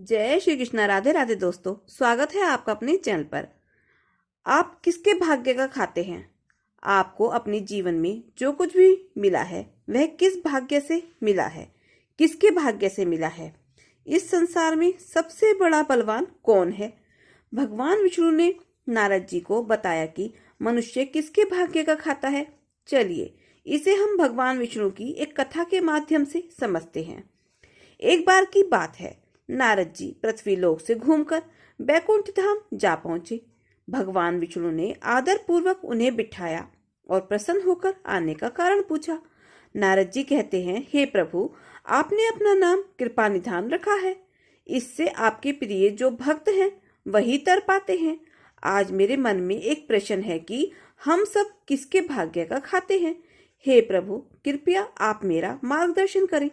जय श्री कृष्णा। राधे राधे दोस्तों, स्वागत है आपका अपने चैनल पर। आप किसके भाग्य का खाते हैं? आपको अपने जीवन में जो कुछ भी मिला है वह किस भाग्य से मिला है, किसके भाग्य से मिला है? इस संसार में सबसे बड़ा बलवान कौन है? भगवान विष्णु ने नारद जी को बताया कि मनुष्य किसके भाग्य का खाता है। चलिए इसे हम भगवान विष्णु की एक कथा के माध्यम से समझते हैं। एक बार की बात है, नारद जी पृथ्वी लोक से घूमकर बैकुंठ धाम जा पहुंचे। भगवान विष्णु ने आदर पूर्वक उन्हें बिठाया और प्रसन्न होकर आने का कारण पूछा। नारद जी कहते हैं, हे प्रभु, आपने अपना नाम कृपा निधान रखा है। इससे आपके प्रिय जो भक्त हैं वही तर पाते हैं। आज मेरे मन में एक प्रश्न है कि हम सब किसके भाग्य का खाते हैं? हे प्रभु, कृपया आप मेरा मार्गदर्शन करें।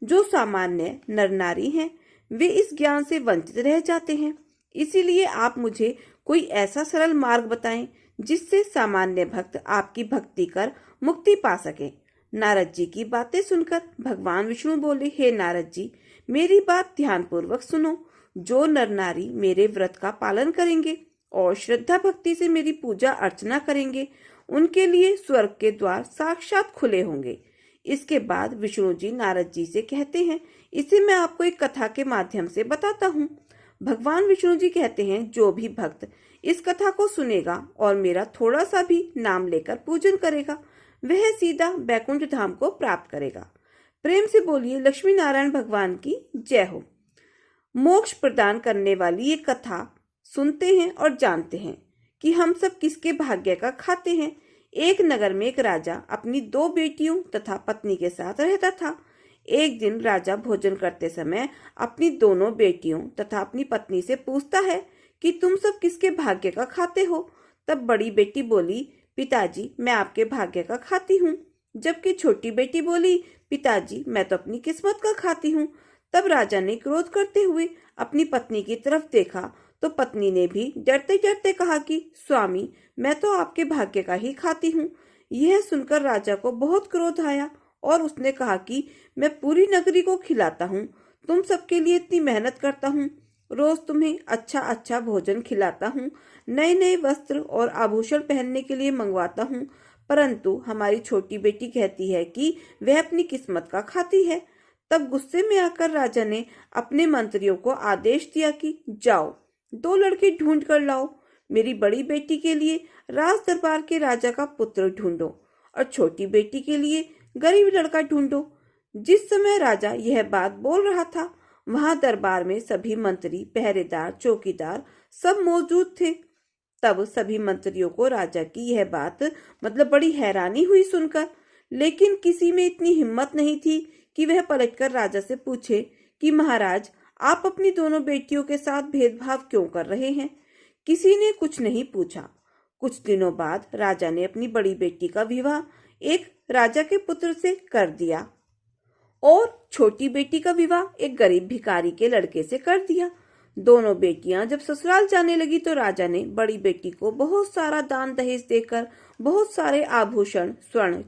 जो सामान्य नर नारी हैं वे इस ज्ञान से वंचित रह जाते हैं। इसीलिए आप मुझे कोई ऐसा सरल मार्ग बताएं जिससे सामान्य भक्त आपकी भक्ति कर मुक्ति पा सके। नारद जी की बातें सुनकर भगवान विष्णु बोले, हे नारद जी, मेरी बात ध्यान पूर्वक सुनो। जो नर नारी मेरे व्रत का पालन करेंगे और श्रद्धा भक्ति से मेरी पूजा अर्चना करेंगे उनके लिए स्वर्ग के द्वार साक्षात खुले होंगे। इसके बाद विष्णु जी नारद जी से कहते हैं, इसे मैं आपको एक कथा के माध्यम से बताता हूँ। भगवान विष्णु जी कहते हैं, जो भी भक्त इस कथा को सुनेगा और मेरा थोड़ा सा भी नाम लेकर पूजन करेगा वह सीधा बैकुंठ धाम को प्राप्त करेगा। प्रेम से बोलिए लक्ष्मी नारायण भगवान की जय हो। मोक्ष प्रदान करने वाली ये कथा सुनते हैं और जानते हैं कि हम सब किसके भाग्य का खाते हैं। एक नगर में एक राजा अपनी दो बेटियों तथा पत्नी के साथ रहता था। एक दिन राजा भोजन करते समय अपनी दोनों बेटियों तथा अपनी पत्नी से पूछता है कि तुम सब किसके भाग्य का खाते हो? तब बड़ी बेटी बोली, पिताजी, मैं आपके भाग्य का खाती हूँ। जबकि छोटी बेटी बोली, पिताजी, मैं तो अपनी किस्मत का खाती हूँ। तब राजा ने क्रोध करते हुए अपनी पत्नी की तरफ देखा तो पत्नी ने भी डरते डरते कहा कि स्वामी, मैं तो आपके भाग्य का ही खाती हूँ। यह सुनकर राजा को बहुत क्रोध आया और उसने कहा कि मैं पूरी नगरी को खिलाता हूँ, तुम सबके लिए इतनी मेहनत करता हूँ, रोज तुम्हें अच्छा अच्छा भोजन खिलाता हूँ, नए नए वस्त्र और आभूषण पहनने के लिए मंगवाता हूँ, परंतु हमारी छोटी बेटी कहती है कि वह अपनी किस्मत का खाती है। तब गुस्से में आकर राजा ने अपने मंत्रियों को आदेश दिया कि जाओ, दो लड़के ढूंढ कर लाओ। मेरी बड़ी बेटी के लिए राज दरबार के राजा का पुत्र ढूंढो और छोटी बेटी के लिए गरीब लड़का ढूंढो। जिस समय राजा यह बात बोल रहा था वहां दरबार में सभी मंत्री, पहरेदार, चौकीदार सब मौजूद थे। तब सभी मंत्रियों को राजा की यह बात बड़ी हैरानी हुई सुनकर, लेकिन किसी में इतनी हिम्मत नहीं थी कि वह पलटकर राजा से पूछे कि महाराज, आप अपनी दोनों बेटियों के साथ भेदभाव क्यों कर रहे हैं? किसी ने कुछ नहीं पूछा। कुछ दिनों बाद राजा ने अपनी बड़ी बेटी का विवाह एक राजा के पुत्र से कर दिया और छोटी बेटी का विवाह एक गरीब भिखारी के लड़के से कर दिया। दोनों बेटियां जब ससुराल जाने लगी तो राजा ने बड़ी बेटी को बहुत सारा दान दहेज देकर बहुत सारे आभूषण, स्वर्ण,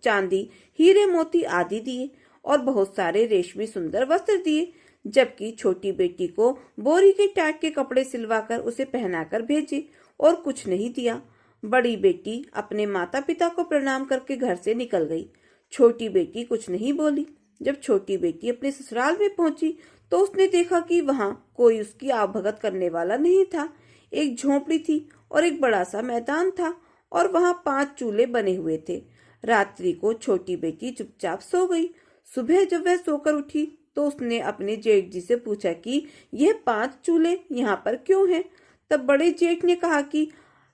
चांदी, हीरे मोती आदि दिए और बहुत सारे रेशमी सुंदर वस्त्र दिए, जबकि छोटी बेटी को बोरी के टाट के कपड़े सिलवाकर उसे पहनाकर भेजे और कुछ नहीं दिया। बड़ी बेटी अपने माता पिता को प्रणाम करके घर से निकल गई। छोटी बेटी कुछ नहीं बोली। जब छोटी बेटी अपने ससुराल में पहुंची तो उसने देखा कि वहां कोई उसकी आवभगत करने वाला नहीं था। एक झोपड़ी थी और एक बड़ा सा मैदान था और वहां 5 चूल्हे बने हुए थे। रात्रि को छोटी बेटी चुपचाप सो गई। सुबह जब वह सोकर उठी तो उसने अपने जेठ जी से पूछा कि यह 5 चूल्हे यहाँ पर क्यों हैं? तब बड़े जेठ ने कहा कि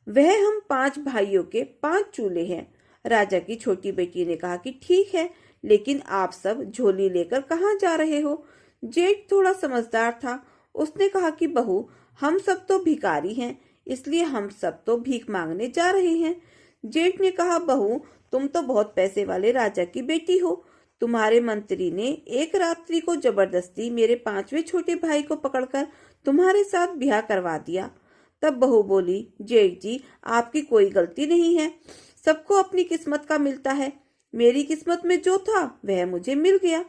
वह हम 5 भाइयों के 5 चूल्हे हैं। राजा की छोटी बेटी ने कहा कि ठीक है, लेकिन आप सब झोली लेकर कहाँ जा रहे हो? जेठ थोड़ा समझदार था। उसने कहा कि बहू, हम सब तो भिखारी हैं, इसलिए हम सब तो भीख मांगने जा रहे हैं। जेठ ने कहा, बहू, तुम तो बहुत पैसे वाले राजा की बेटी हो। तुम्हारे मंत्री ने एक रात्रि को जबरदस्ती मेरे 5वें छोटे भाई को पकड़कर तुम्हारे साथ ब्याह करवा दिया। तब बहू बोली, जेठ जी, आपकी कोई गलती नहीं है, सबको अपनी किस्मत का मिलता है। मेरी किस्मत में जो था वह मुझे मिल गया।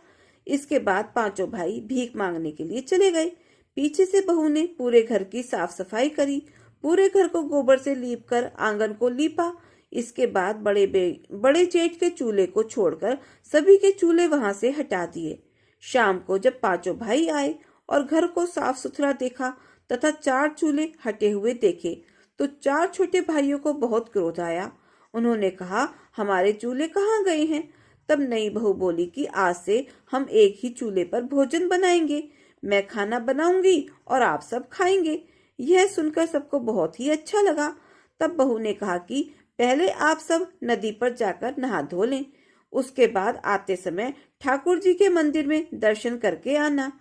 इसके बाद 5 भाई भीख मांगने के लिए चले गए। पीछे से बहू ने पूरे घर की साफ सफाई करी, पूरे घर को गोबर से लीपकर आंगन को लीपा। इसके बाद बड़े जेठ के चूल्हे को छोड़कर सभी के चूल्हे वहां से हटा दिए। शाम को जब पांचों भाई आए और घर को साफ सुथरा देखा तथा 4 चूल्हे हटे हुए देखे तो 4 छोटे भाइयों को बहुत क्रोध आया। उन्होंने कहा, हमारे चूल्हे कहाँ गए हैं? तब नई बहू बोली कि आज से हम एक ही चूल्हे पर भोजन बनाएंगे, मैं खाना बनाऊंगी और आप सब खाएंगे। यह सुनकर सबको बहुत ही अच्छा लगा। तब बहू ने कहा कि पहले आप सब नदी पर जाकर नहा धो लें, उसके बाद आते समय ठाकुर जी के मंदिर में दर्शन करके आना।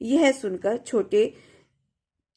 यह सुनकर छोटे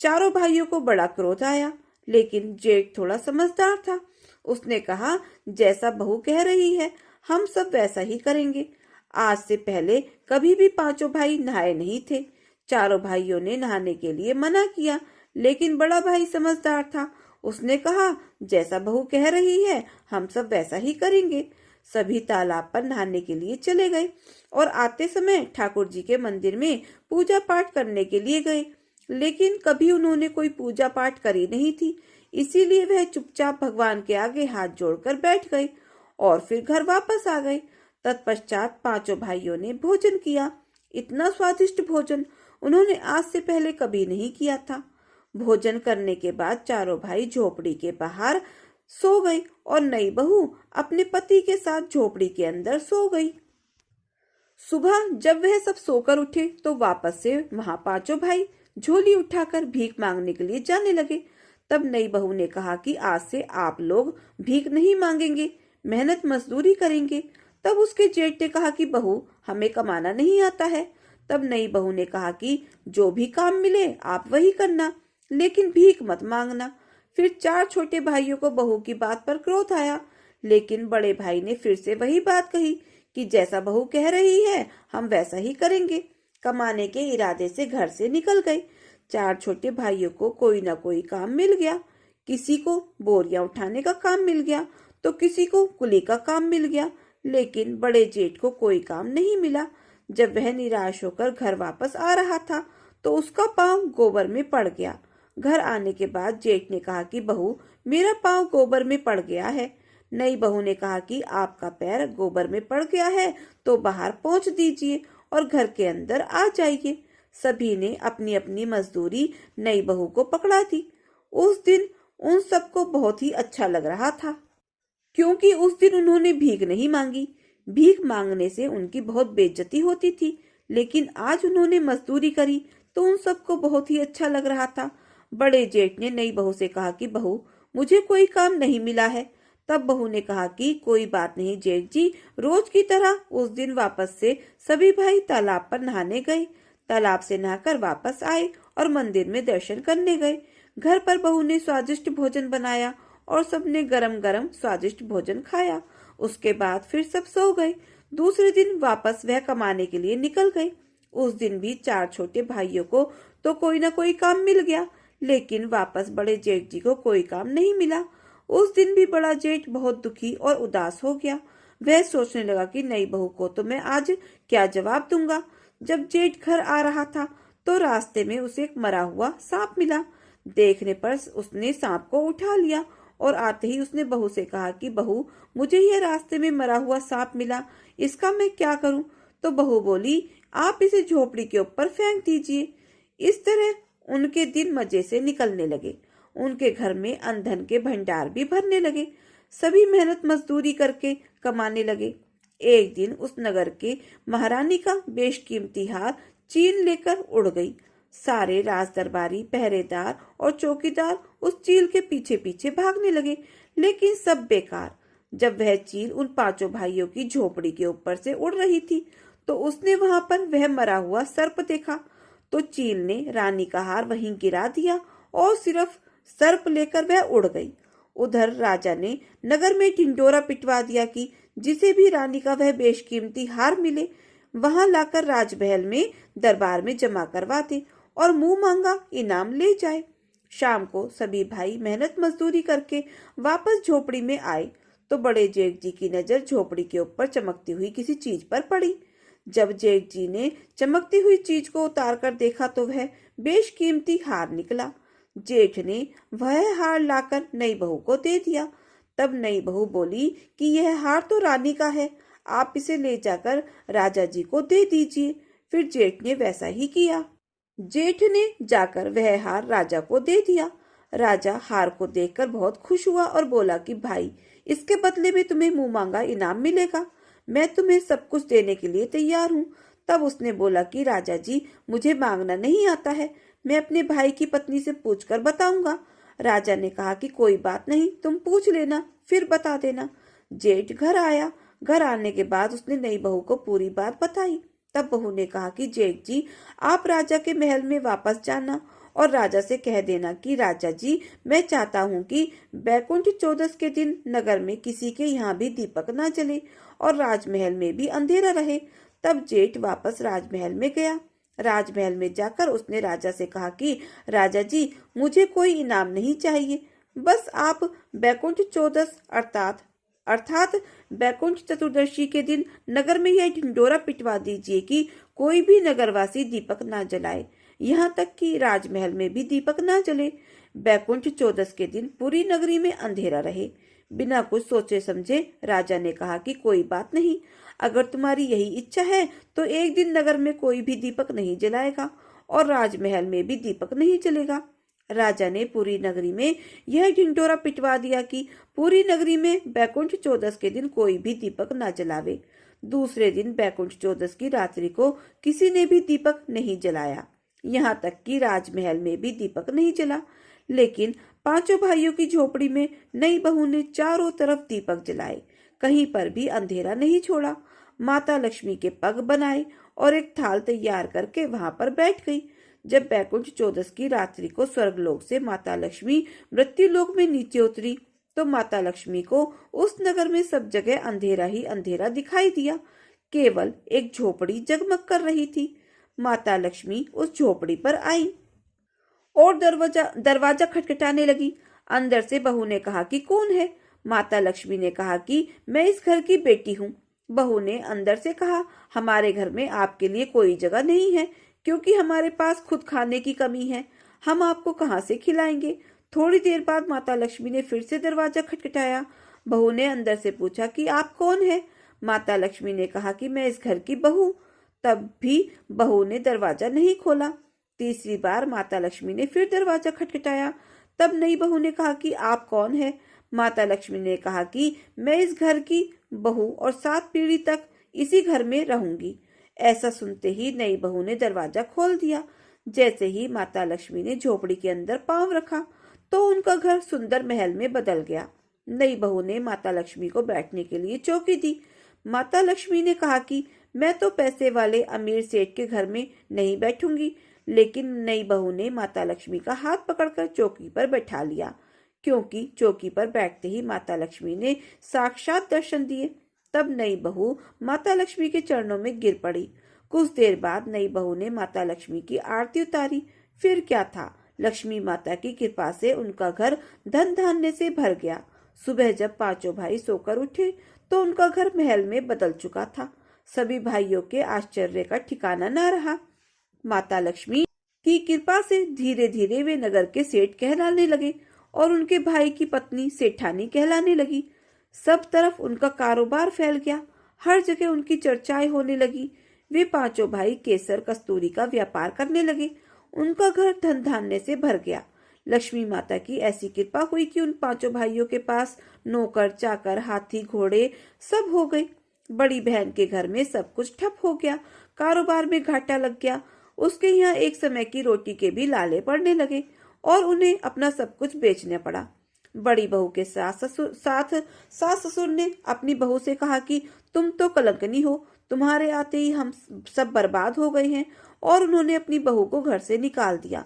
चारों भाइयों को बड़ा क्रोध आया, लेकिन जेठ थोड़ा समझदार था। उसने कहा, जैसा बहू कह रही है हम सब वैसा ही करेंगे। आज से पहले कभी भी पांचों भाई नहाए नहीं थे। चारों भाइयों ने नहाने के लिए मना किया, लेकिन बड़ा भाई समझदार था। उसने कहा, जैसा बहू कह रही है हम सब वैसा ही करेंगे। सभी तालाब पर नहाने के लिए चले गए और आते समय ठाकुर जी के मंदिर में पूजा पाठ करने के लिए गए, लेकिन कभी उन्होंने कोई पूजा पाठ करी नहीं थी, इसीलिए वह चुपचाप भगवान के आगे हाथ जोड़कर बैठ गए और फिर घर वापस आ गए। तत्पश्चात पांचों भाइयों ने भोजन किया। इतना स्वादिष्ट भोजन उन्होंने आज से पहले कभी नहीं किया था। भोजन करने के बाद चारों भाई झोपड़ी के बाहर सो गई और नई बहू अपने पति के साथ झोपड़ी के अंदर सो गई। सुबह जब वह सब सोकर उठे तो वापस से वहां पांचों भाई झोली उठाकर भीख मांगने के लिए जाने लगे। तब नई बहू ने कहा कि आज से आप लोग भीख नहीं मांगेंगे, मेहनत मजदूरी करेंगे। तब उसके जेठ ने कहा कि बहू, हमें कमाना नहीं आता है। तब नई बहू ने कहा कि जो भी काम मिले आप वही करना, लेकिन भीख मत मांगना। फिर 4 छोटे भाइयों को बहू की बात पर क्रोध आया, लेकिन बड़े भाई ने फिर से वही बात कही कि जैसा बहू कह रही है हम वैसा ही करेंगे। कमाने के इरादे से घर से निकल गए। 4 छोटे भाइयों को कोई ना कोई काम मिल गया। किसी को बोरियां उठाने का काम मिल गया तो किसी को कुली का काम मिल गया, लेकिन बड़े जेठ को कोई काम नहीं मिला। जब वह निराश होकर घर वापस आ रहा था तो उसका पांव गोबर में पड़ गया। घर आने के बाद जेठ ने कहा कि बहू, मेरा पांव गोबर में पड़ गया है। नई बहू ने कहा कि आपका पैर गोबर में पड़ गया है तो बाहर पहुंच दीजिए और घर के अंदर आ जाइए। सभी ने अपनी अपनी मजदूरी नई बहू को पकड़ा दी। उस दिन उन सबको बहुत ही अच्छा लग रहा था, क्योंकि उस दिन उन्होंने भीख नहीं मांगी। भीख मांगने से उनकी बहुत बेइज्जती होती थी, लेकिन आज उन्होंने मजदूरी करी तो उन सबको बहुत ही अच्छा लग रहा था। बड़े जेठ ने नई बहू से कहा कि बहू, मुझे कोई काम नहीं मिला है। तब बहू ने कहा कि कोई बात नहीं जेठ जी, रोज की तरह उस दिन वापस से सभी भाई तालाब पर नहाने गए। तालाब से नहाकर वापस आए और मंदिर में दर्शन करने गए। घर पर बहू ने स्वादिष्ट भोजन बनाया और सबने गरम गरम स्वादिष्ट भोजन खाया। उसके बाद फिर सब सो गए। दूसरे दिन वापस वह कमाने के लिए निकल गए। उस दिन भी 4 छोटे भाइयों को तो कोई ना कोई काम मिल गया, लेकिन वापस बड़े जेठ जी को कोई काम नहीं मिला। उस दिन भी बड़ा जेठ बहुत दुखी और उदास हो गया। वह सोचने लगा कि नई बहू को तो मैं आज क्या जवाब दूंगा। जब जेठ घर आ रहा था तो रास्ते में उसे एक मरा हुआ सांप मिला। देखने पर उसने सांप को उठा लिया और आते ही उसने बहू से कहा कि बहू, मुझे यह रास्ते में मरा हुआ सांप मिला, इसका मैं क्या करूं? तो बहू बोली, आप इसे झोपड़ी के ऊपर फेंक दीजिए। इस तरह उनके दिन मजे से निकलने लगे। उनके घर में अन्न के भंडार भी भरने लगे। सभी मेहनत मजदूरी करके कमाने लगे। एक दिन उस नगर के महारानी का बेशकीमती हार चील लेकर उड़ गई। सारे राज दरबारी, पहरेदार और चौकीदार उस चील के पीछे पीछे भागने लगे, लेकिन सब बेकार। जब वह चील उन 5 भाइयों की झोपड़ी के ऊपर से उड़ रही थी तो उसने वहां पर वह मरा हुआ सर्प देखा। तो चील ने रानी का हार वहीं गिरा दिया और सिर्फ सर्प लेकर वह उड़ गई। उधर राजा ने नगर में ढिंढोरा पिटवा दिया कि जिसे भी रानी का वह बेशकीमती हार मिले वहां लाकर राजमहल में दरबार में जमा करवा दे और मुंह मांगा इनाम ले जाए। शाम को सभी भाई मेहनत मजदूरी करके वापस झोपड़ी में आए तो बड़े जेठ जी की नजर झोपड़ी के ऊपर चमकती हुई किसी चीज पर पड़ी। जब जेठ जी ने चमकती हुई चीज को उतार कर देखा तो वह बेशकीमती हार निकला। जेठ ने वह हार लाकर नई बहू को दे दिया। तब नई बहू बोली कि यह हार तो रानी का है, आप इसे ले जाकर राजा जी को दे दीजिए। फिर जेठ ने वैसा ही किया। जेठ ने जाकर वह हार राजा को दे दिया। राजा हार को देखकर बहुत खुश हुआ और बोला कि भाई, इसके बदले में तुम्हें मुंह मांगा इनाम मिलेगा। मैं तुम्हें सब कुछ देने के लिए तैयार हूँ। तब उसने बोला कि राजा जी, मुझे मांगना नहीं आता है, मैं अपने भाई की पत्नी से पूछकर बताऊंगा। राजा ने कहा कि कोई बात नहीं, तुम पूछ लेना, फिर बता देना। जेठ घर आया। घर आने के बाद उसने नई बहू को पूरी बात बताई। तब बहू ने कहा कि जेठ जी, आप राजा के महल में वापस जाना और राजा से कह देना कि राजा जी, मैं चाहता हूँ कि बैकुंठ चौदस के दिन नगर में किसी के यहाँ भी दीपक ना जले और राजमहल में भी अंधेरा रहे। तब जेठ वापस राजमहल में गया। राजमहल में जाकर उसने राजा से कहा कि राजा जी, मुझे कोई इनाम नहीं चाहिए, बस आप बैकुंठ चौदस अर्थात बैकुंठ चतुर्दशी के दिन नगर में यह ढिंडोरा पिटवा दीजिए कि कोई भी नगरवासी दीपक ना जलाए, यहाँ तक कि राजमहल में भी दीपक ना जले। बैकुंठ चौदस के दिन पूरी नगरी में अंधेरा रहे। बिना कुछ सोचे समझे राजा ने कहा कि कोई बात नहीं, अगर तुम्हारी यही इच्छा है तो एक दिन नगर में कोई भी दीपक नहीं जलाएगा और राजमहल में भी दीपक नहीं जलेगा। राजा ने पूरी नगरी में यह ढिंडोरा पिटवा दिया कि पूरी नगरी में बैकुंठ चौदस के दिन कोई भी दीपक न जलावे। दूसरे दिन बैकुंठ चौदस की रात्रि को किसी ने भी दीपक नहीं जलाया, यहाँ तक कि राजमहल में भी दीपक नहीं जला। लेकिन पांचों भाइयों की झोपड़ी में नई बहू ने चारों तरफ दीपक जलाए, कहीं पर भी अंधेरा नहीं छोड़ा। माता लक्ष्मी के पग बनाए और एक थाल तैयार करके वहां पर बैठ गई। जब बैकुंठ चौदस की रात्रि को स्वर्गलोक से माता लक्ष्मी मृत्युलोक में नीचे उतरी तो माता लक्ष्मी को उस नगर में सब जगह अंधेरा ही अंधेरा दिखाई दिया। केवल एक झोपड़ी जगमग कर रही थी। माता लक्ष्मी उस झोपड़ी पर आई और दरवाजा खटखटाने लगी। अंदर से बहू ने कहा कि कौन है? माता लक्ष्मी ने कहा कि मैं इस घर की बेटी हूँ। बहू ने अंदर से कहा, हमारे घर में आपके लिए कोई जगह नहीं है, क्योंकि हमारे पास खुद खाने की कमी है, हम आपको कहाँ से खिलाएंगे। थोड़ी देर बाद माता लक्ष्मी ने फिर से दरवाजा खटखटाया। बहू ने अंदर से पूछा कि आप कौन है? माता लक्ष्मी ने कहा कि मैं इस घर की बहू। तब भी बहू ने दरवाजा नहीं खोला। तीसरी बार माता लक्ष्मी ने फिर दरवाजा खटखटाया। तब नई बहू ने कहा कि आप कौन है? माता लक्ष्मी ने कहा कि मैं इस घर की बहू और 7 पीढ़ी तक इसी घर में रहूंगी। ऐसा सुनते ही नई बहू ने दरवाजा खोल दिया। जैसे ही माता लक्ष्मी ने झोपड़ी के अंदर पांव रखा तो उनका घर सुंदर महल में बदल गया। नई बहू ने माता लक्ष्मी को बैठने के लिए चौकी दी। माता लक्ष्मी ने कहा कि मैं तो पैसे वाले अमीर सेठ के घर में नहीं बैठूंगी। लेकिन नई बहू ने माता लक्ष्मी का हाथ पकड़कर चौकी पर बैठा लिया, क्योंकि चौकी पर बैठते ही माता लक्ष्मी ने साक्षात दर्शन दिए। तब नई बहू माता लक्ष्मी के चरणों में गिर पड़ी। कुछ देर बाद नई बहू ने माता लक्ष्मी की आरती उतारी। फिर क्या था, लक्ष्मी माता की कृपा से उनका घर धन धान्य से भर गया। सुबह जब पांचों भाई सोकर उठे तो उनका घर महल में बदल चुका था। सभी भाइयों के आश्चर्य का ठिकाना न रहा। माता लक्ष्मी की कृपा से धीरे धीरे वे नगर के सेठ कहलाने लगे और उनके भाई की पत्नी सेठानी कहलाने लगी। सब तरफ उनका कारोबार फैल गया, हर जगह उनकी चर्चाएं होने लगी। वे पांचों भाई केसर कस्तूरी का व्यापार करने लगे। उनका घर धन धान्य से भर गया। लक्ष्मी माता की ऐसी कृपा हुई कि उन पांचों भाइयों के पास नौकर चाकर हाथी घोड़े सब हो गए। बड़ी बहन के घर में सब कुछ ठप हो गया, कारोबार में घाटा लग गया। उसके यहाँ एक समय की रोटी के भी लाले पड़ने लगे और उन्हें अपना सब कुछ बेचना पड़ा। बड़ी बहू के सास ससुर ने अपनी बहू से कहा कि तुम तो कलंकनी हो, तुम्हारे आते ही हम सब बर्बाद हो गए हैं, और उन्होंने अपनी बहू को घर से निकाल दिया।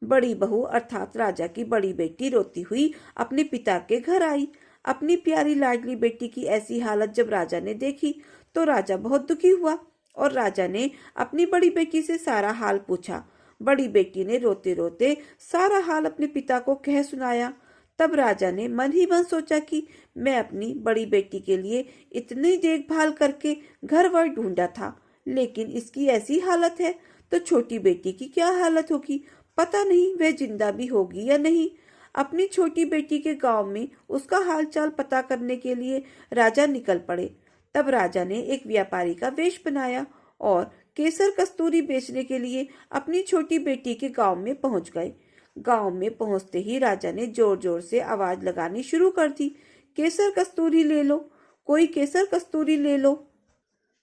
बड़ी बहू अर्थात राजा की बड़ी बेटी रोती हुई अपने पिता के घर आई। अपनी प्यारी लाडली बेटी की ऐसी हालत जब राजा ने देखी तो राजा बहुत दुखी हुआ और राजा ने अपनी बड़ी बेटी से सारा हाल पूछा। बड़ी बेटी ने रोते रोते सारा हाल अपने पिता को कह सुनाया। तब राजा ने मन ही मन सोचा कि मैं अपनी बड़ी बेटी के लिए इतनी देखभाल करके घर वर ढूंढा था, लेकिन इसकी ऐसी हालत है तो छोटी बेटी की क्या हालत होगी। पता नहीं वह जिंदा भी होगी या नहीं। अपनी छोटी बेटी के गांव में उसका हालचाल पता करने के लिए राजा निकल पड़े। तब राजा ने एक व्यापारी का वेश बनाया और केसर कस्तूरी बेचने के लिए अपनी छोटी बेटी के गांव में पहुंच गए। गांव में पहुंचते ही राजा ने जोर जोर से आवाज लगानी शुरू कर दी, केसर कस्तूरी ले लो, कोई केसर कस्तूरी ले लो।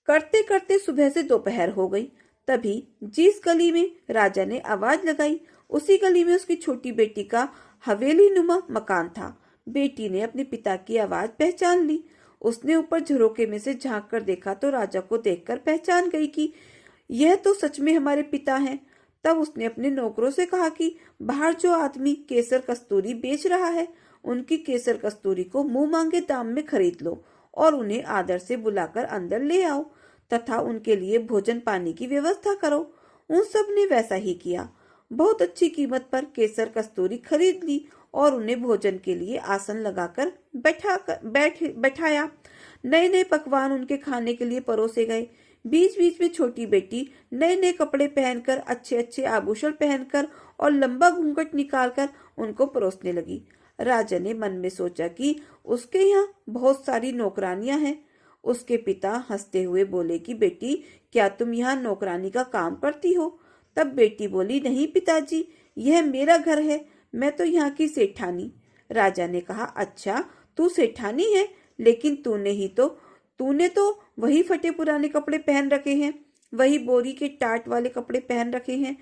करते करते सुबह से दोपहर हो गई। तभी जिस गली में राजा ने आवाज लगाई, उसी गली में उसकी छोटी बेटी का हवेली नुमा मकान था। बेटी ने अपने पिता की आवाज पहचान ली। उसने ऊपर झरोके में से झांक कर देखा तो राजा को देखकर पहचान गई कि यह तो सच में हमारे पिता हैं। तब उसने अपने नौकरों से कहा कि बाहर जो आदमी केसर कस्तूरी बेच रहा है, उनकी केसर कस्तूरी को मुंह मांगे दाम में खरीद लो और उन्हें आदर से बुलाकर अंदर ले आओ तथा उनके लिए भोजन पानी की व्यवस्था करो। उन सब ने वैसा ही किया। बहुत अच्छी कीमत पर केसर कस्तूरी खरीद ली और उन्हें भोजन के लिए आसन लगाकर बैठाया। नए नए पकवान उनके खाने के लिए परोसे गए। बीच बीच में छोटी बेटी नए नए कपड़े पहनकर, अच्छे अच्छे आभूषण पहनकर और लंबा घूंघट निकालकर उनको परोसने लगी। राजा ने मन में सोचा कि उसके यहाँ बहुत सारी नौकरानियां हैं। उसके पिता हंसते हुए बोले कि बेटी, क्या तुम यहाँ नौकरानी का काम करती हो? तब बेटी बोली, नहीं पिताजी, यह मेरा घर है, मैं तो यहाँ की सेठानी। राजा ने कहा, अच्छा तू सेठानी है, लेकिन तूने तो वही फटे पुराने कपड़े पहन रखे हैं, वही बोरी के टाट वाले कपड़े पहन रखे हैं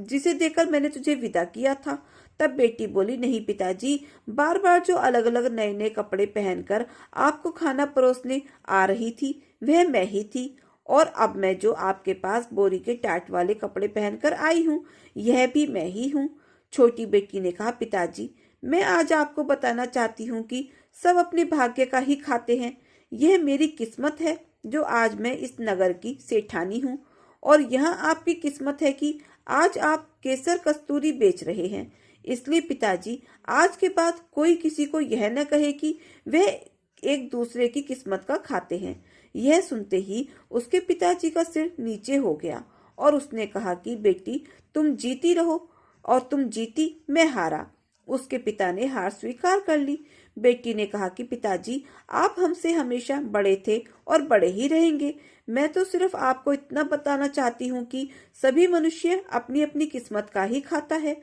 जिसे देखकर मैंने तुझे विदा किया था। तब बेटी बोली, नहीं पिताजी, बार बार जो अलग अलग नए नए कपड़े पहनकर आपको खाना परोसने आ रही थी वह मैं ही थी, और अब मैं जो आपके पास बोरी के टाट वाले कपड़े पहनकर आई हूँ यह भी मैं ही हूँ। छोटी बेटी ने कहा, पिताजी, मैं आज आपको बताना चाहती हूँ कि सब अपने भाग्य का ही खाते हैं। यह मेरी किस्मत है जो आज मैं इस नगर की सेठानी हूँ, और यहाँ आपकी किस्मत है कि आज आप केसर कस्तूरी बेच रहे हैं। इसलिए पिताजी, आज के बाद कोई किसी को यह न कहे कि वह एक दूसरे की किस्मत का खाते हैं। यह सुनते ही उसके पिताजी का सिर नीचे हो गया और उसने कहा कि बेटी, तुम जीती रहो, और तुम जीती, मैं हारा। उसके पिता ने हार स्वीकार कर ली। बेटी ने कहा कि पिताजी, आप हमसे हमेशा बड़े थे और बड़े ही रहेंगे। मैं तो सिर्फ आपको इतना बताना चाहती हूँ कि सभी मनुष्य अपनी अपनी किस्मत का ही खाता है,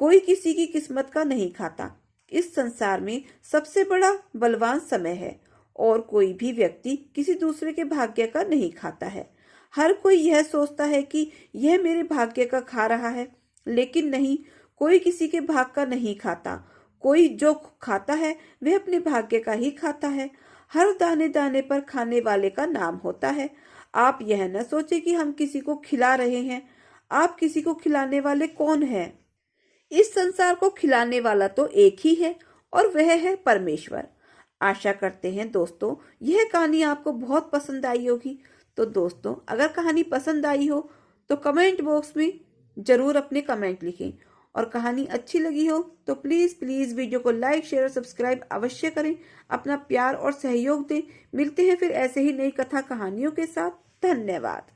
कोई किसी की किस्मत का नहीं खाता। इस संसार में सबसे बड़ा बलवान समय है और कोई भी व्यक्ति किसी दूसरे के भाग्य का नहीं खाता है। हर कोई यह सोचता है कि यह मेरे भाग्य का खा रहा है, लेकिन नहीं, कोई किसी के भाग का नहीं खाता। कोई जो खाता है वह अपने भाग्य का ही खाता है। हर दाने दाने पर खाने वाले का नाम होता है। आप यह न सोचे कि हम किसी को खिला रहे हैं। आप किसी को खिलाने वाले कौन है? इस संसार को खिलाने वाला तो एक ही है और वह है परमेश्वर। आशा करते हैं दोस्तों यह कहानी आपको बहुत पसंद आई होगी। तो दोस्तों, अगर कहानी पसंद आई हो तो कमेंट बॉक्स में जरूर अपने कमेंट लिखें, और कहानी अच्छी लगी हो तो प्लीज वीडियो को लाइक, शेयर और सब्सक्राइब अवश्य करें। अपना प्यार और सहयोग दें। मिलते हैं फिर ऐसे ही नई कथा कहानियों के साथ। धन्यवाद।